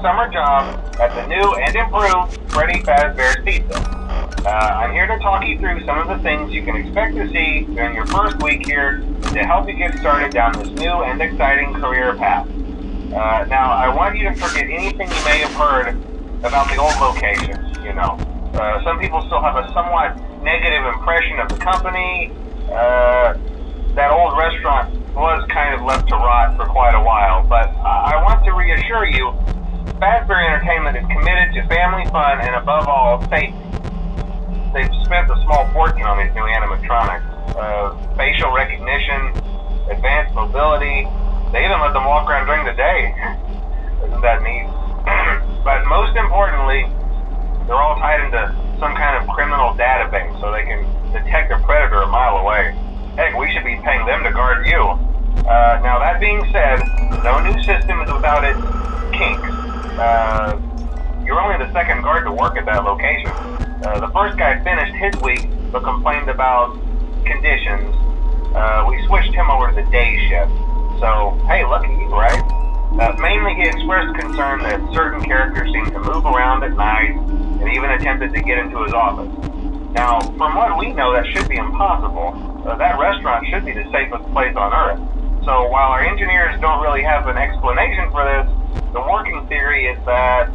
summer job at the new and improved FREDDY'S Pizza. I'm here to talk you through some of the things you can expect to see during your first week here and to help you get started down this new and exciting career path. Now, I want you to forget anything you may have heard about the old location. Some people still have a somewhat negative impression of the company. That old restaurant was kind of left to rot for quite a while, but I want to reassure you, Fazbear Entertainment is committed to family fun and above all, safety. They've spent a small fortune on these new animatronics. Facial recognition, advanced mobility, they even let them walk around during the day. Isn't that neat? But most importantly, they're all tied into some kind of criminal database so they can detect a predator a mile away. Heck, we should be paying them to guard you. Now, that being said, no new system is without its kinks. You're only the second guard to work at that location. The first guy finished his week but complained about conditions. We switched him over to the day shift. So, hey, lucky you, right? Mainly he expressed concern that certain characters seem to move around at night and even attempted to get into his office. Now, from what we know, that should be impossible. That restaurant should be the safest place on Earth. So while our engineers don't really have an explanation for this, the working theory is that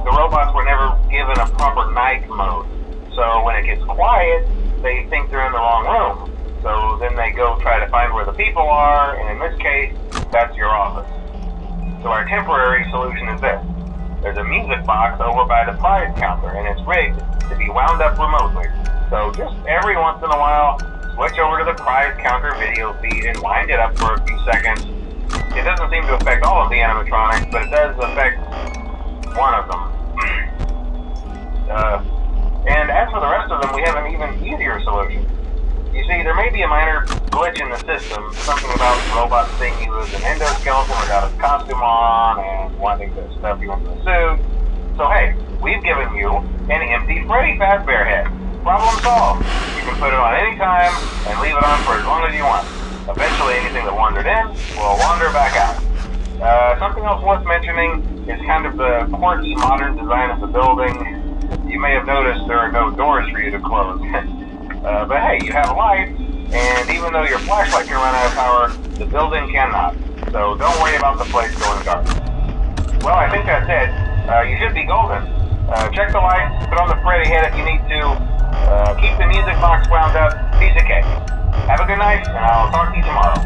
the robots were never given a proper night mode. So when it gets quiet, they think they're in the wrong room. So then they go try to find where the people are, and in this case, that's your office. So our temporary solution is this. There's a music box over by the prize counter, and it's rigged to be wound up remotely. So just every once in a while, switch over to the prize counter video feed and wind it up for a few seconds. It doesn't seem to affect all of the animatronics, but it does affect one of them. And as for the rest of them, we have an even easier solution. You see, there may be a minor glitch in the system, something about the robot seeing you as an endoskeleton without his costume on and wanting to stuff you into a suit. So hey, we've given you an empty Freddy Fazbear head. Problem solved. You can put it on any time and leave it on for as long as you want. Eventually anything that wandered in will wander back out. Something else worth mentioning is kind of the quirky modern design of the building. You may have noticed there are no doors for you to close. But hey, you have light, and even though your flashlight can run out of power, the building cannot. So don't worry about the place going dark. Well, I think that's it. You should be golden. Check the lights, put on the Freddy head if you need to. Keep the music box wound up. Piece of cake. Have a good night, and I'll talk to you tomorrow.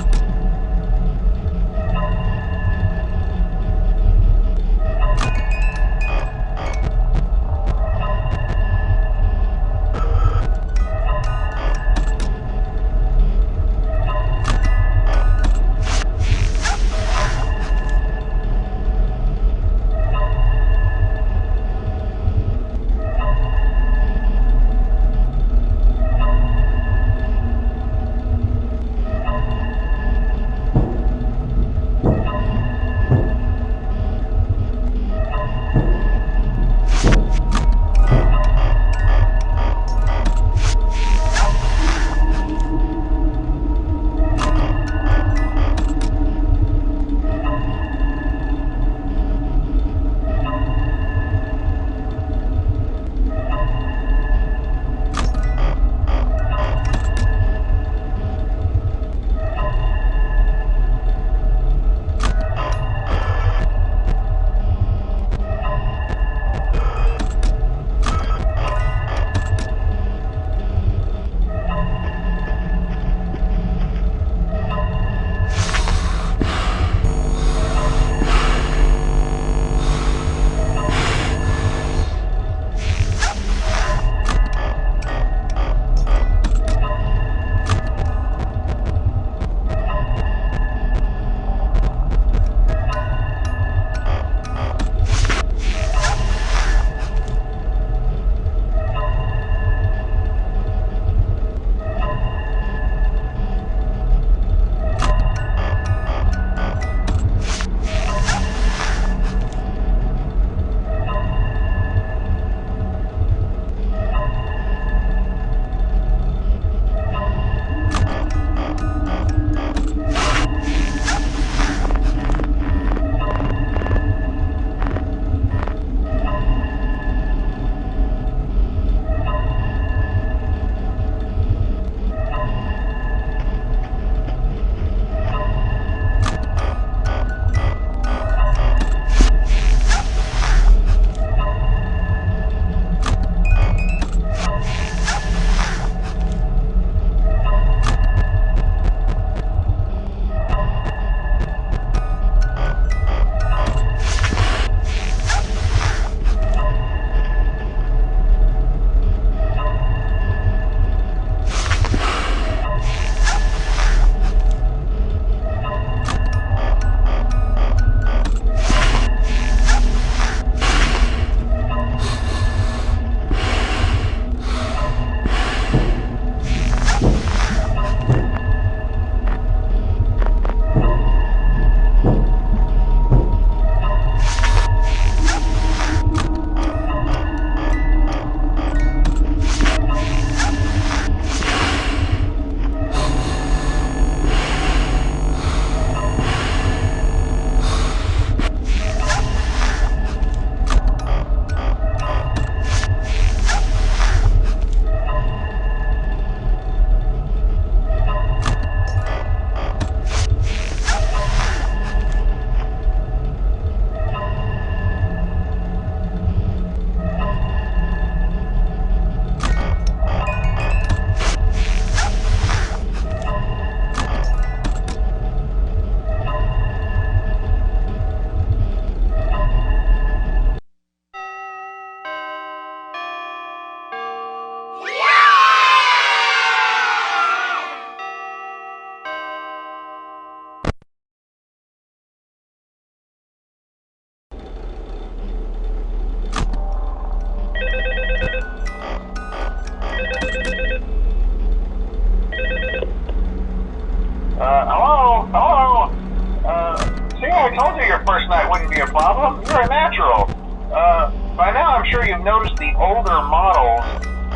I told you your first night wouldn't be a problem. You're a natural. By now I'm sure you've noticed the older models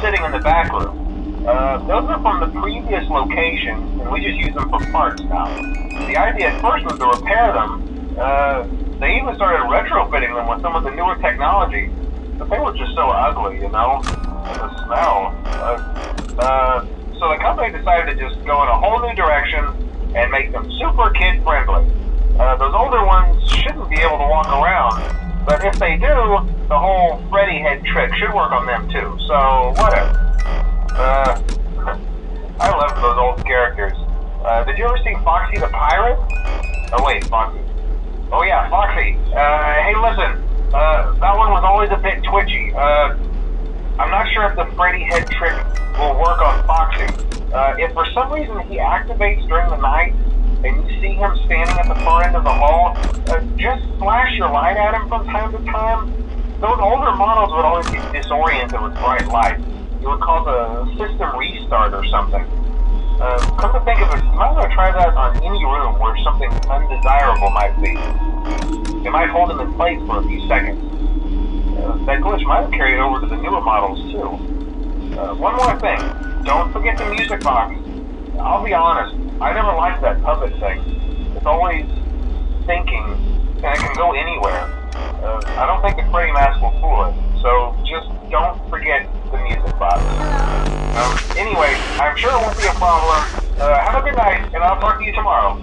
sitting in the back room. Those are from the previous location, and we just use them for parts now. The idea at first was to repair them. They even started retrofitting them with some of the newer technology, but they were just so ugly, you know? And the smell. So the company decided to just go in a whole new direction and make them super kid-friendly. Those older ones shouldn't be able to walk around, but if they do, the whole Freddy head trick should work on them too, so whatever. I love those old characters. Did you ever see Foxy the Pirate? Oh wait, Foxy. Oh yeah, Foxy. Hey listen, that one was always a bit twitchy. I'm not sure if the Freddy head trick will work on Foxy. If for some reason he activates during the night, and you see him standing at the far end of the hall, just flash your light at him from time to time. Those older models would always get disoriented with bright light. It would cause a system restart or something. Come to think of it, you might want to try that on any room where something undesirable might be. It might hold him in place for a few seconds. That glitch might have carried over to the newer models too. One more thing, don't forget the music box. I'll be honest, I never liked that puppet thing. It's always thinking, and it can go anywhere. I don't think the Freddy mask will fool it, so just don't forget the music box. Anyway, I'm sure it won't be a problem. Have a good night, and I'll talk to you tomorrow.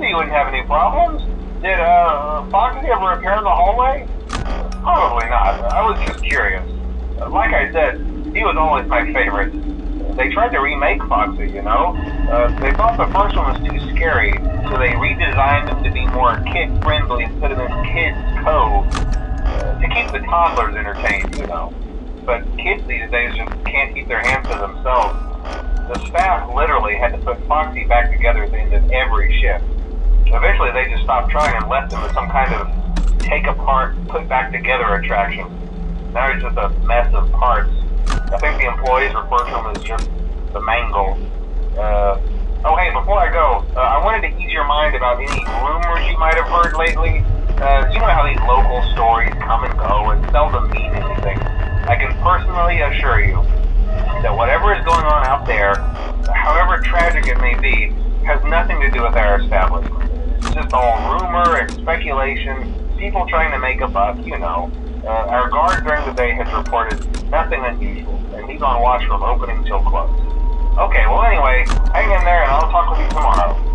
you wouldn't have any problems. Did Foxy ever appear in the hallway? Probably not. I was just curious. Like I said, he was always my favorite. They tried to remake Foxy, you know? They thought the first one was too scary, so they redesigned him to be more kid-friendly and put him in Kids Cove to keep the toddlers entertained, you know. But kids these days just can't keep their hands to themselves. The staff literally had to put Foxy back together at the end of every shift. Eventually they just stopped trying and left him as some kind of take-apart, put-back-together attraction. Now he's just a mess of parts. I think the employees refer to him as just the mangle. Oh hey, before I go, I wanted to ease your mind about any rumors you might have heard lately. You know how these local stories come and go and seldom mean anything. I can personally assure you that whatever is going on out there, however tragic it may be, has nothing to do with our establishment. It's just all rumor and speculation, people trying to make a buck, you know. Our guard during the day has reported nothing unusual, and he's on watch from opening till close. Okay, well anyway, hang in there and I'll talk with you tomorrow.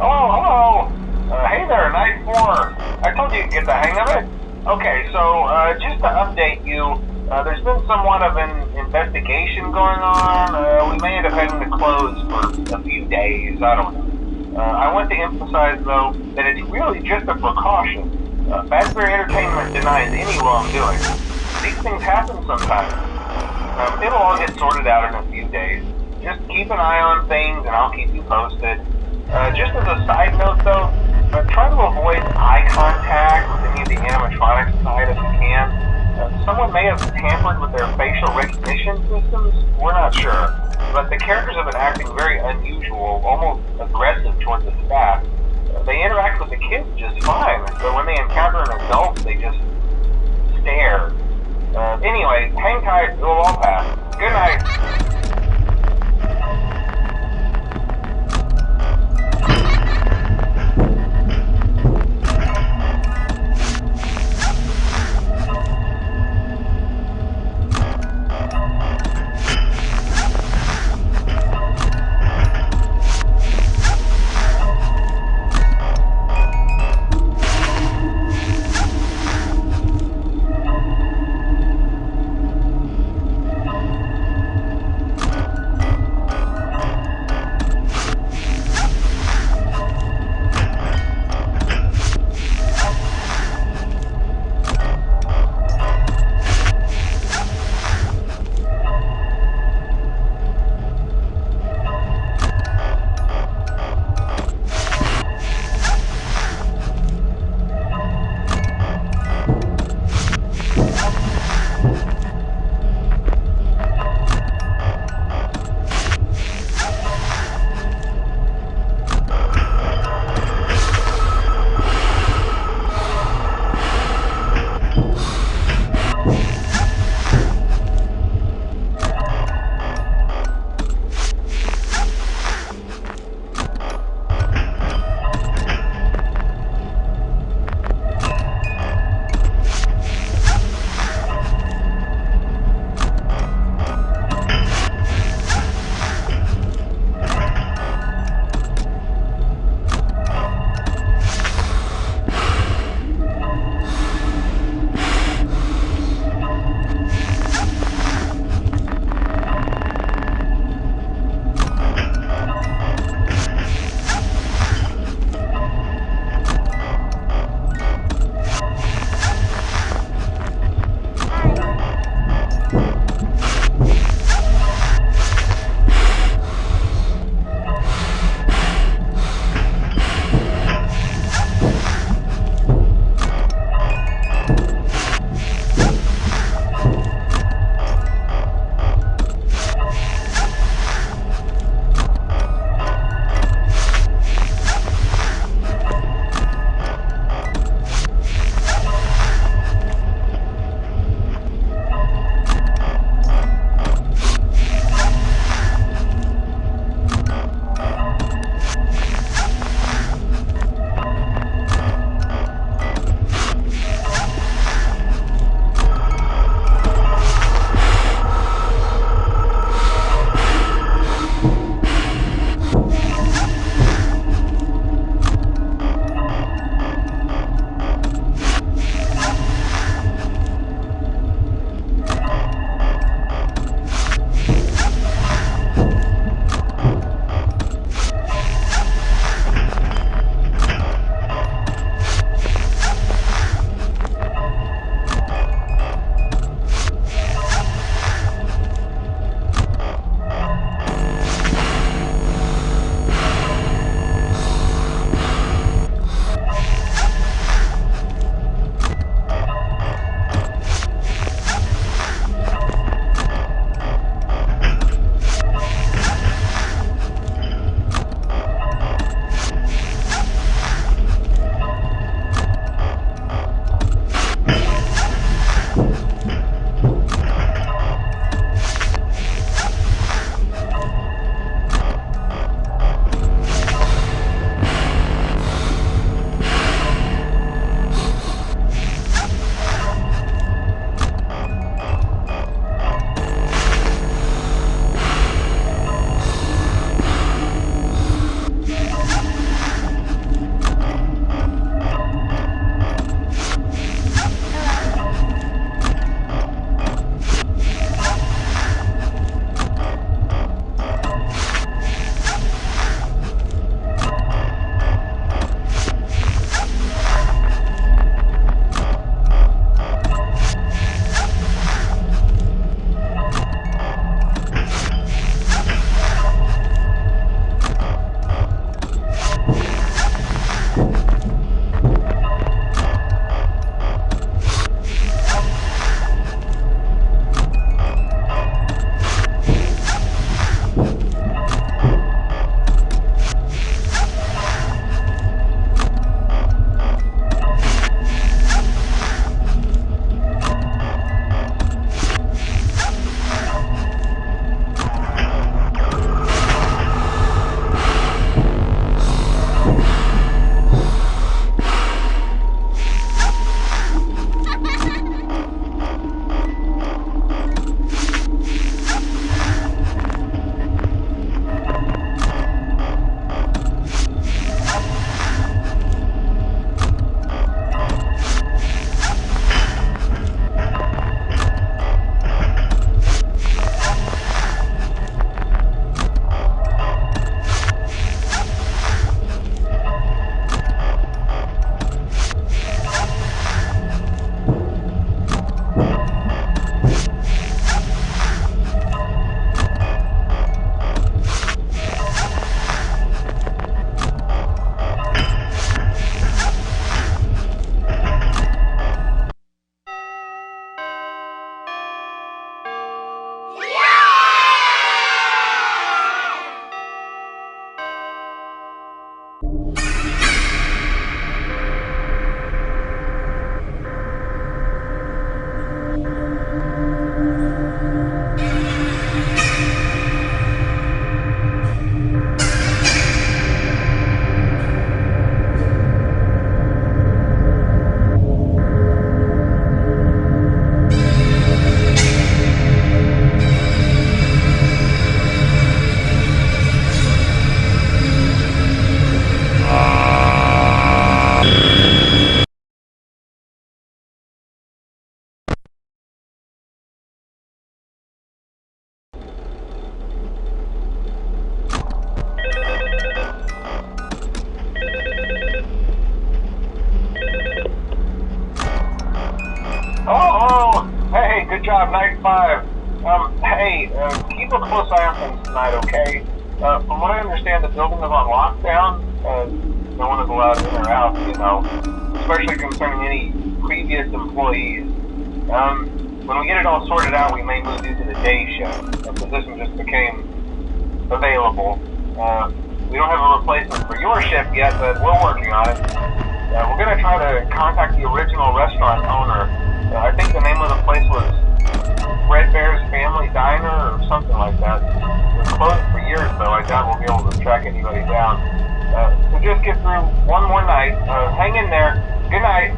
Hello. Hey there, Night 4. I told you to get the hang of it. Okay, so just to update you, there's been somewhat of an investigation going on. We may end up having to close for a few days. I don't know. I want to emphasize, though, that it's really just a precaution. Fazbear Entertainment denies any wrongdoing. These things happen sometimes. It'll all get sorted out in a few days. Just keep an eye on things, and I'll keep you posted. Just as a side note, though, try to avoid eye contact with any of the animatronics side if you can. Someone may have tampered with their facial recognition systems. We're not sure. But the characters have been acting very unusual, almost aggressive towards the staff. They interact with the kids just fine, but when they encounter an adult, they just stare. Anyway, hang tight, it'll all pass. Good night. Mike 5. Hey, keep a close eye on things tonight, okay? From what I understand, the building is on lockdown. No one is allowed in or out, especially concerning any previous employees. When we get it all sorted out, we may move you to the day shift. The position just became available. We don't have a replacement for your shift yet, but we're working on it. We're going to try to contact the original restaurant owner. I think the name of the place was FREDDY'S Family Diner or something like that. It was closed for years, though. I doubt we'll be able to track anybody down. So just get through one more night. Hang in there. Good night.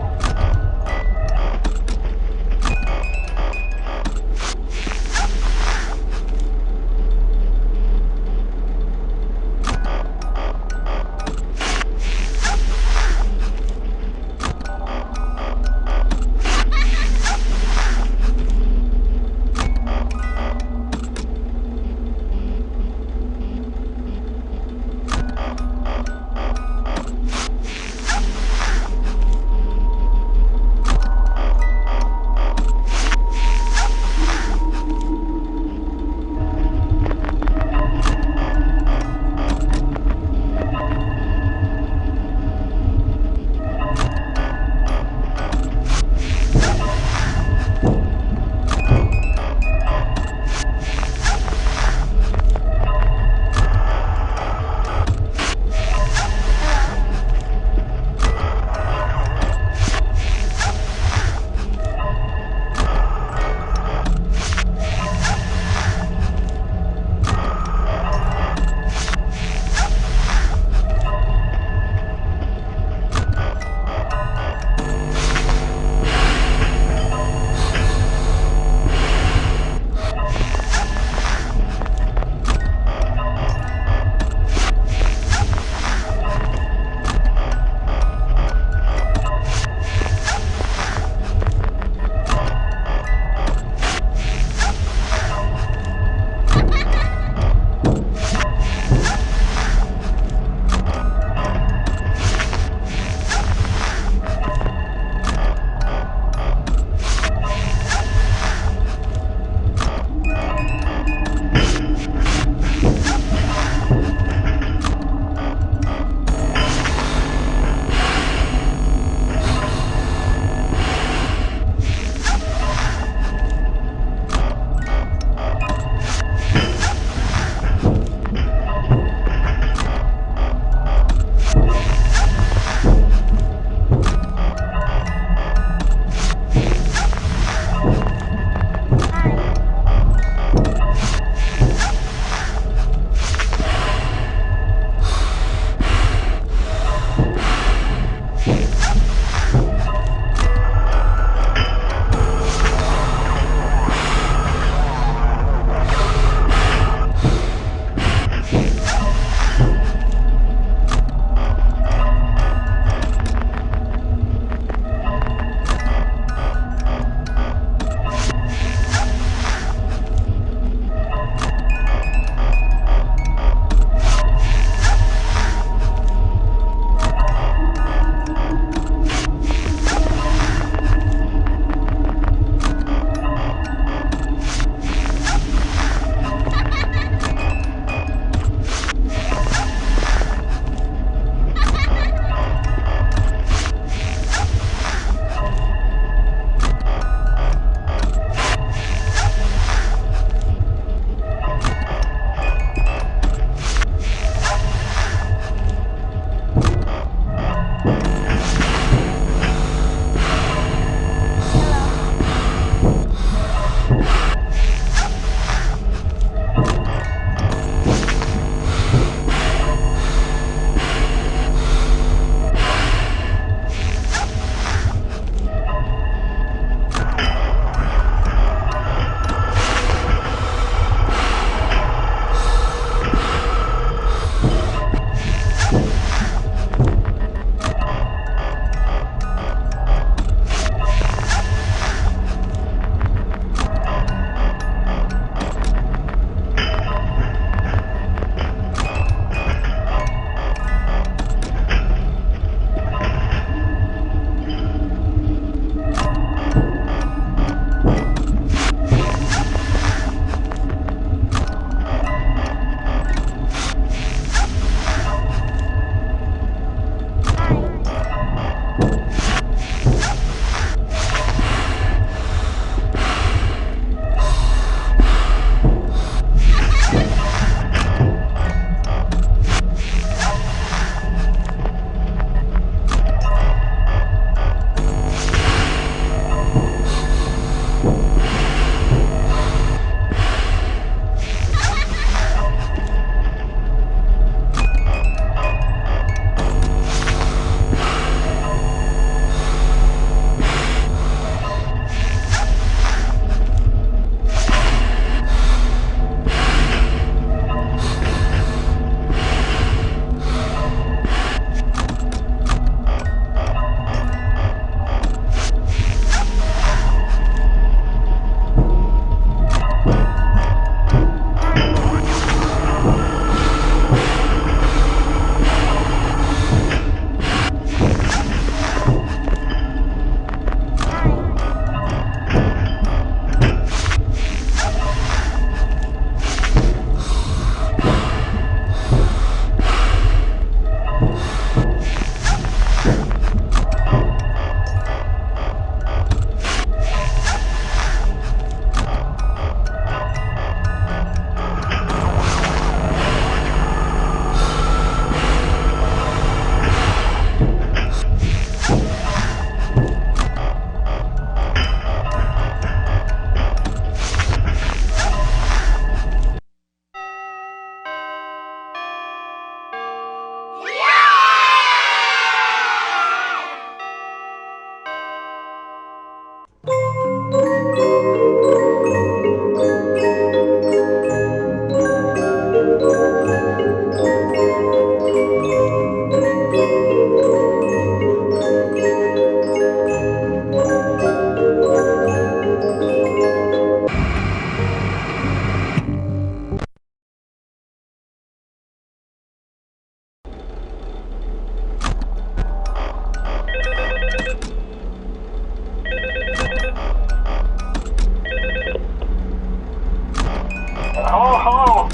Hello.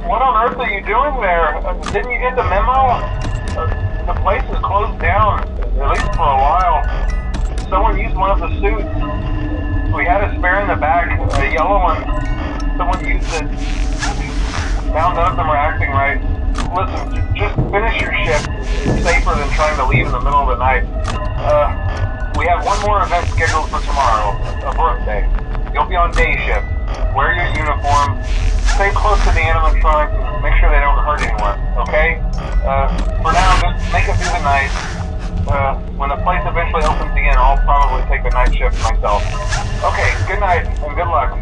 What on earth are you doing there? Didn't you get the memo? The place is closed down, at least for a while. Someone used one of the suits. We had a spare in the back, a yellow one. Someone used it. Now none of them are acting right. Listen, just finish your shift. It's safer than trying to leave in the middle of the night. We have one more event scheduled for tomorrow, a birthday. You'll be on day shift. Wear your uniform. Stay close to the animatronics and make sure they don't hurt anyone, okay? For now, just make it through the night. When the place eventually opens again, I'll probably take the night shift myself. Okay, good night and good luck.